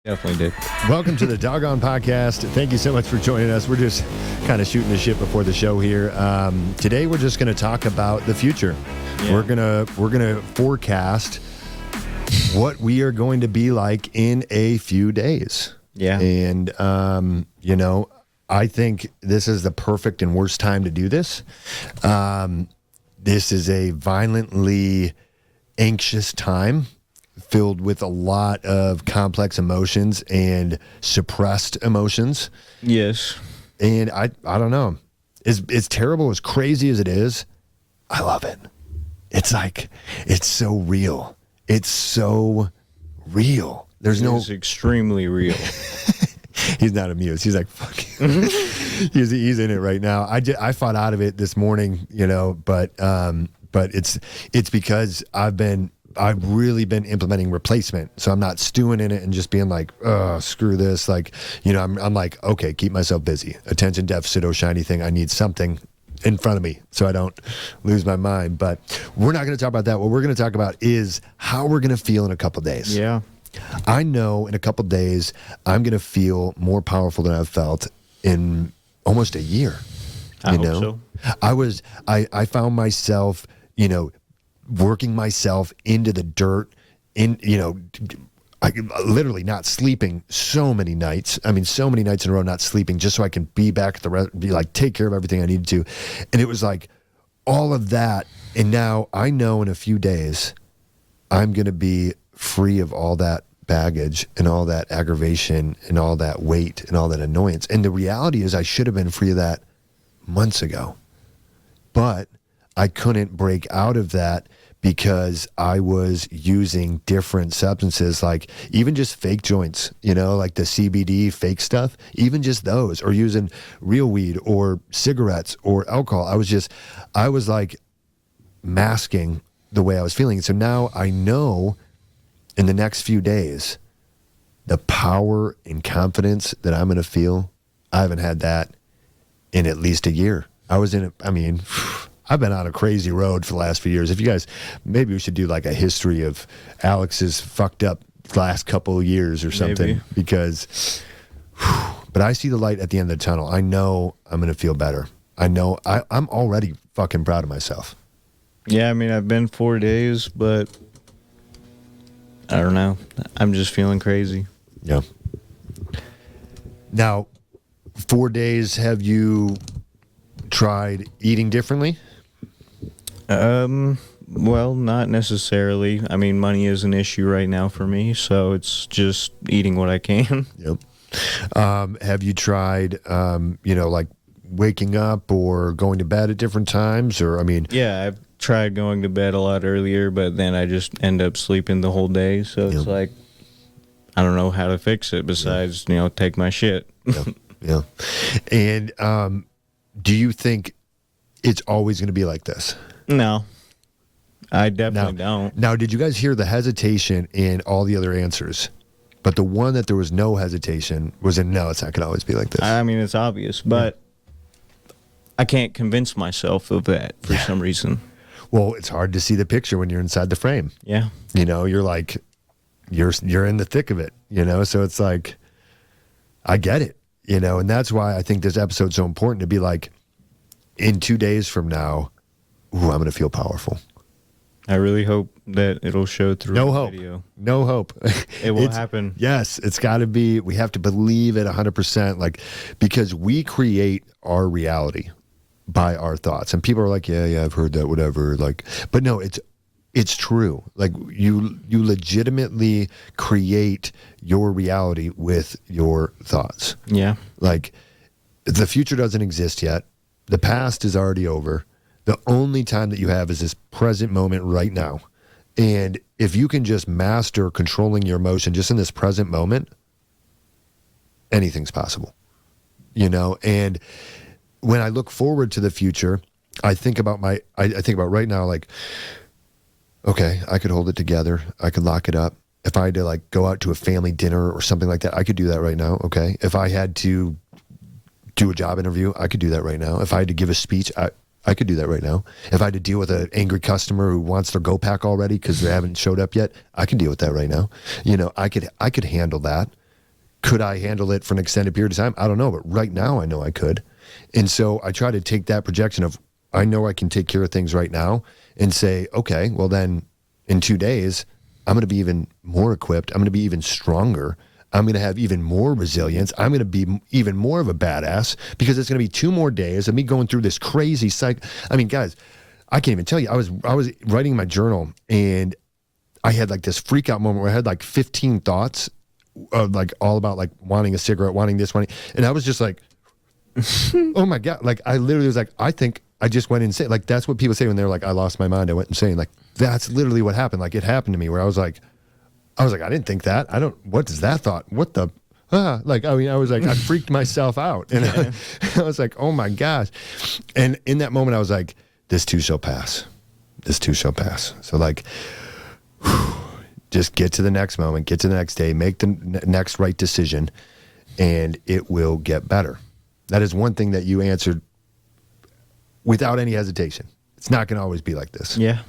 Definitely did. Welcome to the Dogon podcast. Thank you so much for joining us. We're just kind of shooting the shit before the show here. Today we're just going to talk about the future. Yeah. We're gonna forecast what we are going to be like in a few days. Yeah. And I think this is the perfect and worst time to do this. This is a violently anxious time, filled with a lot of complex emotions and suppressed emotions. Yes. And I don't know. It's terrible, as crazy as it is, I love it. It's like, it's so real. It's so real. It's extremely real. He's not amused. He's like, fuck. He's in it right now. I fought out of it this morning, but it's because I've really been implementing replacement. So I'm not stewing in it and just being like, oh, screw this. Like, I'm like, okay, keep myself busy. Attention deficit, oh shiny thing. I need something in front of me so I don't lose my mind. But we're not going to talk about that. What we're going to talk about is how we're going to feel in a couple days. Yeah. I know in a couple days, I'm going to feel more powerful than I've felt in almost a year. I hope so. I found myself, working myself into the dirt, I literally not sleeping so many nights. I mean, so many nights in a row not sleeping just so I can be back at be like, take care of everything I needed to. And it was like all of that. And now I know in a few days, I'm going to be free of all that baggage and all that aggravation and all that weight and all that annoyance. And the reality is I should have been free of that months ago. But I couldn't break out of that because I was using different substances, like even just fake joints, like the CBD fake stuff, even just those, or using real weed or cigarettes or alcohol. I was like masking the way I was feeling. So now I know in the next few days, the power and confidence that I'm going to feel, I haven't had that in at least a year. I've been on a crazy road for the last few years. If you guys, maybe we should do like a history of Alex's fucked up last couple of years or something. Maybe. Because, but I see the light at the end of the tunnel. I know I'm going to feel better. I know I'm already fucking proud of myself. Yeah, I've been 4 days, but I don't know. I'm just feeling crazy. Yeah. Now, 4 days, have you tried eating differently? Well, not necessarily. Money is an issue right now for me, so it's just eating what I can. Yep. Have you tried, like waking up or going to bed at different times? Yeah, I've tried going to bed a lot earlier, but then I just end up sleeping the whole day. So it's like, I don't know how to fix it besides, take my shit. Yeah. And do you think it's always going to be like this? No, I definitely don't. Now, did you guys hear the hesitation in all the other answers? But the one that there was no hesitation was no, it's not going to always be like this. It's obvious, but I can't convince myself of that for some reason. Well, it's hard to see the picture when you're inside the frame. Yeah. You're like, you're in the thick of it, so it's like, I get it, and that's why I think this episode's so important to be like, in 2 days from now, I'm going to feel powerful. I really hope that it'll show through the video. No hope. It will happen. Yes, it's got to be. We have to believe it 100%, because we create our reality by our thoughts. And people are like, yeah, I've heard that, whatever. But no, it's true. You legitimately create your reality with your thoughts. Yeah. The future doesn't exist yet. The past is already over. The only time that you have is this present moment right now. And if you can just master controlling your emotion just in this present moment, anything's possible. And when I look forward to the future, I think about right now, okay, I could hold it together. I could lock it up. If I had to go out to a family dinner or something like that, I could do that right now. Okay. If I had to do a job interview, I could do that right now. If I had to give a speech, I could do that right now. If I had to deal with an angry customer who wants their go pack already because they haven't showed up yet, I can deal with that right now. I could handle that. Could I handle it for an extended period of time? I don't know, but right now I know I could. And so I try to take that projection of, I know I can take care of things right now, and say, okay, well then in 2 days, I'm going to be even more equipped. I'm going to be even stronger. I'm going to have even more resilience. I'm going to be even more of a badass, because it's going to be 2 more days of me going through this crazy cycle. I mean, guys, I can't even tell you. I was writing my journal, and I had like this freak out moment where I had like 15 thoughts of like all about like wanting a cigarette, wanting this, wanting, and I was just like, oh my God. Like I literally was like, I think I just went insane. Like that's what people say when they're like, I lost my mind, I went insane. Like that's literally what happened. Like it happened to me where I was like, I didn't think that. What is that thought? What the, like, I mean, I was like, I freaked myself out. And I was like, oh my gosh. And in that moment, I was like, this too shall pass. This too shall pass. So like, just get to the next moment, get to the next day, make the next right decision, and it will get better. That is one thing that you answered without any hesitation. It's not going to always be like this. Yeah,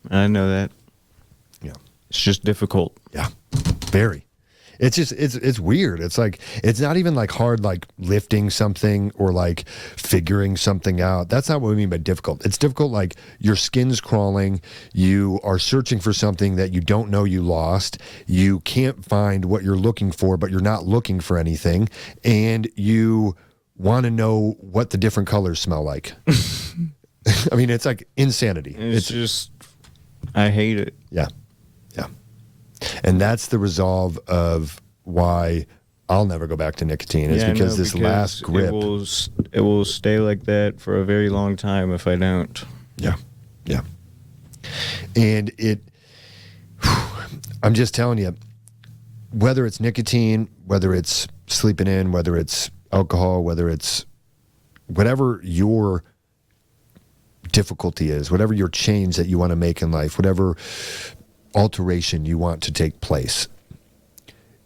I know that. Yeah. It's just difficult. Yeah, very. It's just, it's weird. It's like, it's not even like hard, like lifting something or like figuring something out. That's not what we mean by difficult. It's difficult like your skin's crawling. You are searching for something that you don't know you lost. You can't find what you're looking for, but you're not looking for anything. And you want to know what the different colors smell like. I mean, it's like insanity. It's just, I hate it. Yeah. Yeah. And that's the resolve of why I'll never go back to nicotine. Is because this last grip. It will stay like that for a very long time if I don't. Yeah. Yeah. And I'm just telling you, whether it's nicotine, whether it's sleeping in, whether it's alcohol, whether it's whatever your difficulty is, whatever your change that you want to make in life, whatever alteration you want to take place,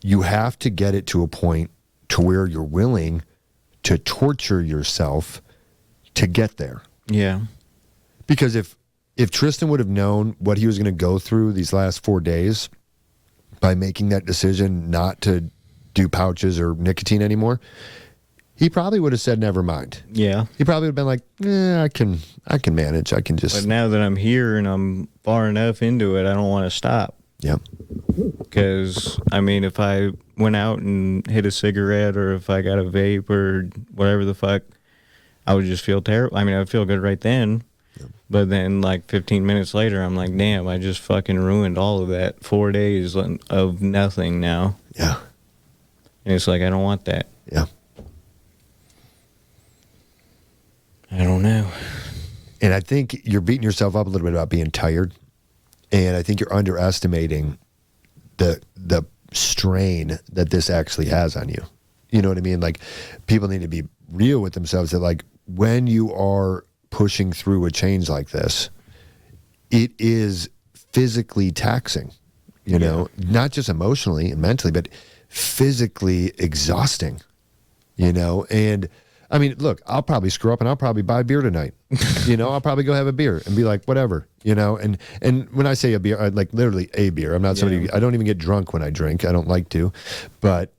you have to get it to a point to where you're willing to torture yourself to get there. Yeah. Because if Tristan would have known what he was going to go through these last 4 days by making that decision not to do pouches or nicotine anymore, he probably would have said, never mind. Yeah. He probably would have been like, I can manage. I can just. But now that I'm here and I'm far enough into it, I don't want to stop. Yeah. Because, I mean, if I went out and hit a cigarette or if I got a vape or whatever the fuck, I would just feel terrible. I mean, I would feel good right then. Yeah. But then, like, 15 minutes later, I'm like, damn, I just fucking ruined all of that. 4 days of nothing now. Yeah. And it's like, I don't want that. Yeah. I don't know. And I think you're beating yourself up a little bit about being tired. And I think you're underestimating the strain that this actually has on you. You know what I mean? Like, people need to be real with themselves that, like, when you are pushing through a change like this, it is physically taxing, you know, not just emotionally and mentally, but physically exhausting, you know? And I mean, look, I'll probably screw up and I'll probably buy beer tonight. You know, I'll probably go have a beer and be like, whatever, you know. And when I say a beer, I like literally a beer. I'm not somebody, I don't even get drunk when I drink. I don't like to. But,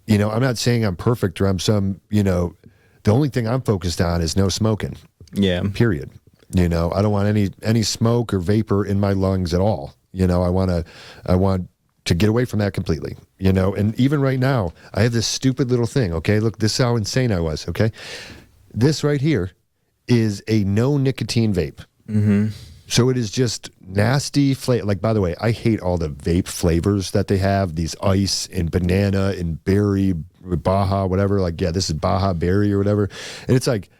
you know, I'm not saying I'm perfect or I'm some, you know, the only thing I'm focused on is no smoking. Yeah. Period. You know, I don't want any smoke or vapor in my lungs at all. You know, I want to get away from that completely, you know. And even right now, I have this stupid little thing, okay? Look, this is how insane I was, okay? This right here is a no nicotine vape. Mm-hmm. So it is just nasty flavor. Like, by the way, I hate all the vape flavors that they have, these ice and banana and berry, Baja, whatever. Like, yeah, this is Baja berry or whatever. And it's like,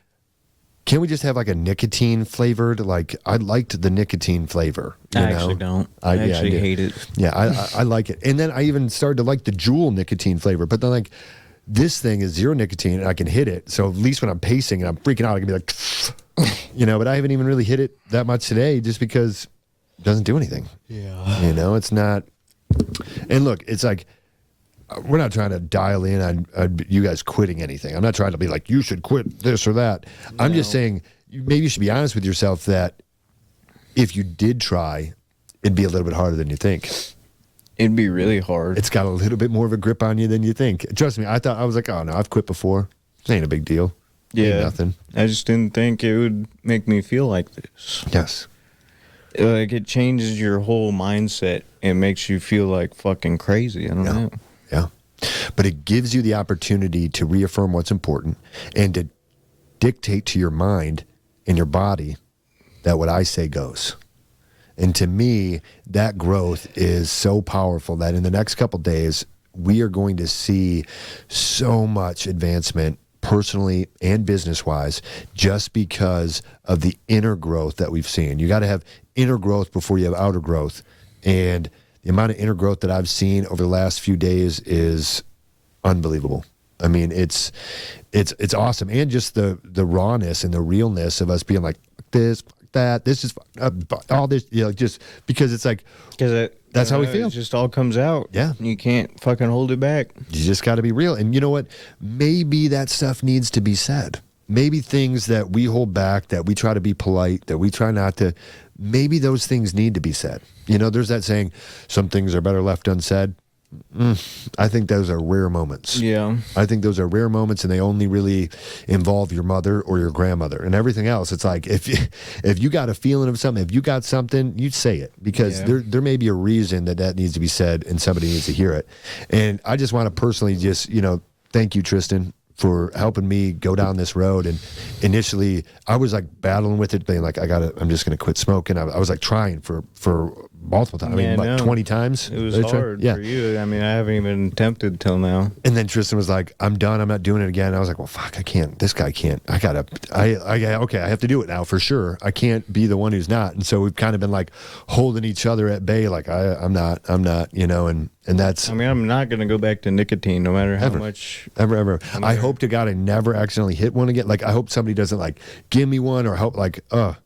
can't we just have like a nicotine flavored? Like, I liked the nicotine flavor. I actually don't. I actually hate it. Yeah, I like it. And then I even started to like the Juul nicotine flavor. But then, like, this thing is 0 nicotine and I can hit it. So at least when I'm pacing and I'm freaking out, I can be like, you know, but I haven't even really hit it that much today just because it doesn't do anything. Yeah. You know, it's not. And look, it's like, we're not trying to dial in on you guys quitting anything. I'm not trying to be like, you should quit this or that. No. I'm just saying, maybe you should be honest with yourself that if you did try, it'd be a little bit harder than you think. It'd be really hard. It's got a little bit more of a grip on you than you think. Trust me, I was like, oh no, I've quit before. It ain't a big deal. Ain't nothing. I just didn't think it would make me feel like this. Yes. Like, it changes your whole mindset and makes you feel like fucking crazy. I don't know. Yeah. But it gives you the opportunity to reaffirm what's important and to dictate to your mind and your body that what I say goes. And to me, that growth is so powerful that in the next couple days, we are going to see so much advancement personally and business-wise just because of the inner growth that we've seen. You got to have inner growth before you have outer growth. And the amount of inner growth that I've seen over the last few days is unbelievable. I mean, it's awesome. And just the rawness and the realness of us being like, this, that, this is all this, just because it's like, that's how we feel. It just all comes out. Yeah. You can't fucking hold it back. You just got to be real. And you know what? Maybe that stuff needs to be said. Maybe things that we hold back, that we try to be polite, that we try not to, maybe those things need to be said. There's that saying, some things are better left unsaid. I think those are rare moments. Yeah. I think those are rare moments, and they only really involve your mother or your grandmother. And everything else, it's like, if you got a feeling of something, if you got something, you say it, because there may be a reason that needs to be said and somebody needs to hear it. And I just want to personally just, thank you, Tristan, for helping me go down this road. And initially I was like battling with it, being like, I'm just going to quit smoking. I was like trying for multiple times. I mean, like 20 times. It was hard for you. I mean, I haven't even attempted till now. And then Tristan was like, I'm done. I'm not doing it again. I was like, well, fuck, I can't. This guy can't. Okay, I have to do it now for sure. I can't be the one who's not. And so we've kind of been like holding each other at bay. Like I'm not, and that's, I mean, I'm not going to go back to nicotine no matter how much. Ever. I hope to God I never accidentally hit one again. Like, I hope somebody doesn't like give me one, or hope like, I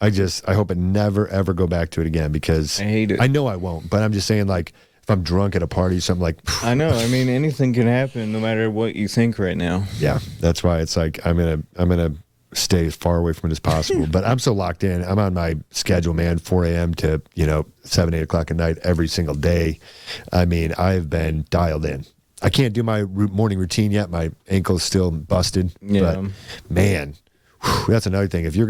hope I never, ever go back to it again, because I hate it. I know I won't, but I'm just saying, like, if I'm drunk at a party, something like, I know. I mean, anything can happen no matter what you think right now. Yeah. That's why it's like, I'm going to stay as far away from it as possible. But I'm so locked in. I'm on my schedule, man, 4 a.m. to, 7, 8 o'clock at night every single day. I mean, I've been dialed in. I can't do my morning routine yet. My ankle's still busted. Yeah. But man, that's another thing. If you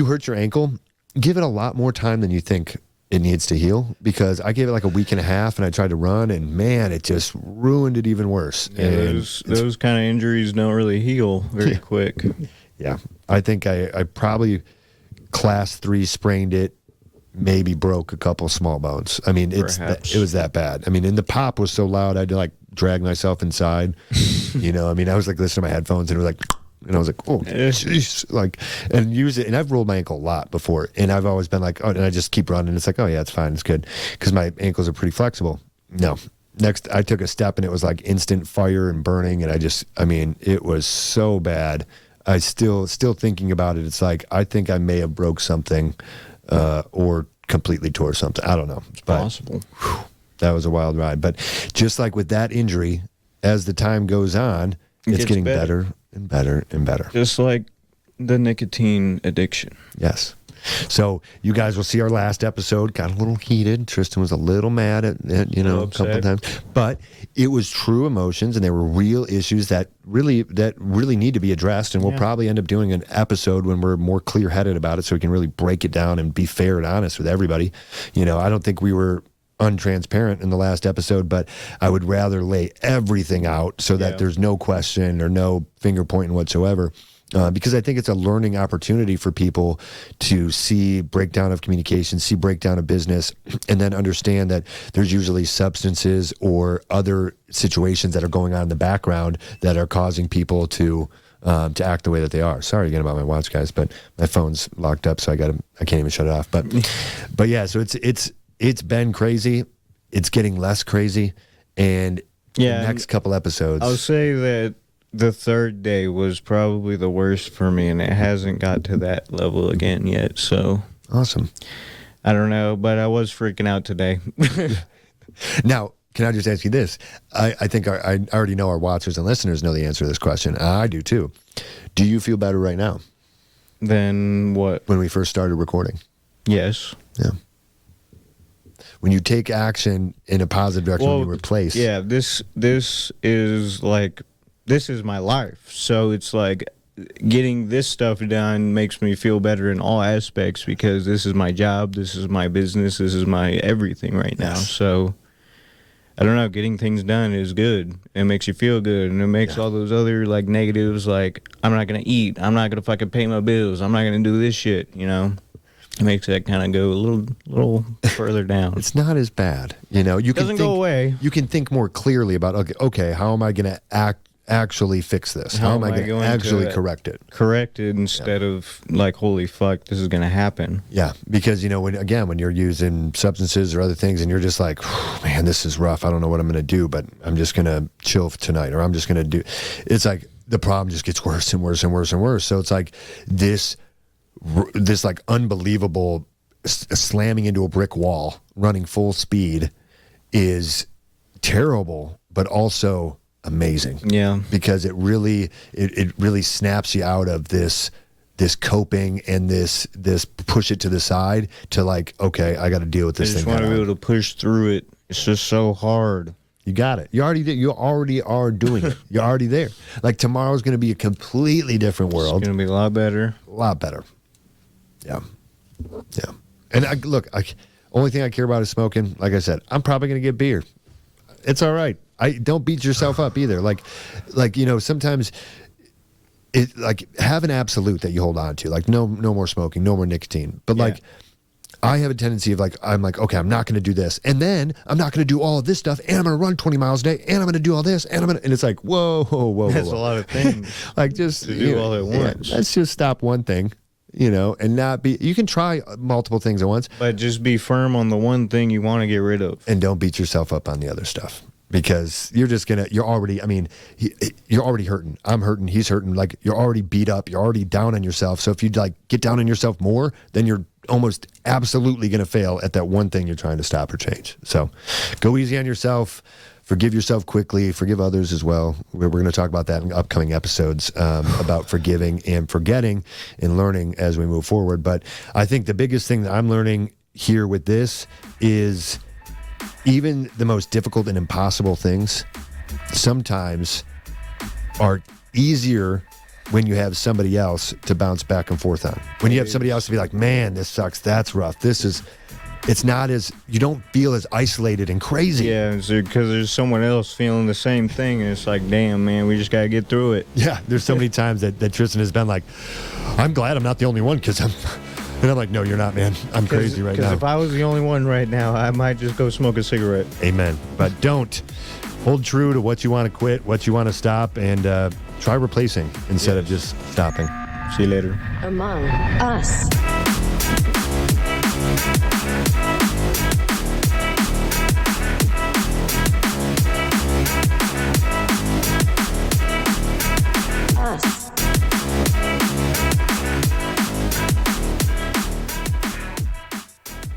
hurt your ankle, give it a lot more time than you think it needs to heal, because I gave it like a week and a half and I tried to run, and man, it just ruined it even worse. Yeah, those kind of injuries don't really heal very quick. Yeah. I think I probably class 3 sprained it, maybe broke a couple small bones. I mean, it was that bad. I mean, and the pop was so loud, I had to like drag myself inside. I mean, I was like listening to my headphones, and it was like, and I was like, oh, jeez, like, and use it. And I've rolled my ankle a lot before, and I've always been like, oh, and I just keep running. It's like, oh yeah, it's fine, it's good, because my ankles are pretty flexible. No. Next, I took a step, and it was like instant fire and burning, and I mean, it was so bad. I still thinking about it. It's like, I think I may have broke something, or completely tore something. I don't know. It's possible. That was a wild ride. But just like with that injury, as the time goes on, it's getting better and better and better. Just like the nicotine addiction. Yes. So you guys will see our last episode got a little heated. Tristan was a little mad at a couple of times, but it was true emotions, and they were real issues that really need to be addressed. And we'll probably end up doing an episode when we're more clear-headed about it, so we can really break it down and be fair and honest with everybody. I don't think we were untransparent in the last episode, but I would rather lay everything out so that there's no question or no finger pointing whatsoever. Because I think it's a learning opportunity for people to see breakdown of communication, see breakdown of business, and then understand that there's usually substances or other situations that are going on in the background that are causing people to act the way that they are. Sorry again about my watch, guys, but my phone's locked up, so I can't even shut it off. But yeah, so it's been crazy. It's getting less crazy, and the next couple episodes, I'll say that the third day was probably the worst for me, and it hasn't got to that level again yet. So awesome. I don't know, but I was freaking out today. Now, can I just ask you this? I think I already know our watchers and listeners know the answer to this question. I do too. Do you feel better right now than what? When we first started recording? Yes. Yeah. When you take action in a positive direction, when you replace. Yeah, this is like, this is my life. So it's like getting this stuff done makes me feel better in all aspects because this is my job, this is my business, this is my everything right now. Yes. So I don't know, getting things done is good. It makes you feel good, and it makes all those other like negatives, like I'm not gonna eat, I'm not gonna fucking pay my bills, I'm not gonna do this shit, you know. It makes that kind of go a little further down. It's not as bad, you know. You Doesn't go away. You can think more clearly about okay, how am I gonna actually fix this? How am I going to actually correct it? Correct it instead of like, holy fuck, this is going to happen. Yeah, because, you know, when you're using substances or other things and you're just like, man, this is rough. I don't know what I'm going to do, but I'm just going to chill tonight, or I'm just going to do. It's like the problem just gets worse and worse and worse and worse. So it's like this like unbelievable slamming into a brick wall, running full speed is terrible, but also amazing. Yeah, because it really snaps you out of this coping and this push it to the side to like, okay, I got to deal with this thing. I just want to be able to push through it. It's just so hard. You got it. You already did. You already are doing it. You're already there. Like tomorrow's going to be a completely different world. It's going to be a lot better. A lot better. Yeah. Yeah. And only thing I care about is smoking. Like I said, I'm probably going to get beer. It's all right. Don't beat yourself up either. Like, you know, sometimes it like have an absolute that you hold on to, like no more smoking, no more nicotine. But like, I have a tendency of like, I'm like, okay, I'm not going to do this. And then I'm not going to do all of this stuff. And I'm going to run 20 miles a day. And I'm going to do all this. And it's like, whoa. That's a lot of things. Like just to do all at once. Let's just stop one thing, you know, and not be, you can try multiple things at once. But just be firm on the one thing you want to get rid of. And don't beat yourself up on the other stuff. Because you're already hurting. I'm hurting. He's hurting. Like you're already beat up. You're already down on yourself. So if you like get down on yourself more, then you're almost absolutely going to fail at that one thing you're trying to stop or change. So go easy on yourself. Forgive yourself quickly. Forgive others as well. We're going to talk about that in upcoming episodes about forgiving and forgetting and learning as we move forward. But I think the biggest thing that I'm learning here with this is even the most difficult and impossible things sometimes are easier when you have somebody else to bounce back and forth on. When you have somebody else to be like, man, this sucks, that's rough, it's not as, you don't feel as isolated and crazy. Yeah, because there's someone else feeling the same thing, and it's like, damn, man, we just got to get through it. Yeah, there's so many times that Tristan has been like, I'm glad I'm not the only one, because and I'm like, no, you're not, man. I'm crazy right now. Because if I was the only one right now, I might just go smoke a cigarette. Amen. But don't. Hold true to what you want to quit, what you want to stop, and try replacing instead of just stopping. See you later. Among Us.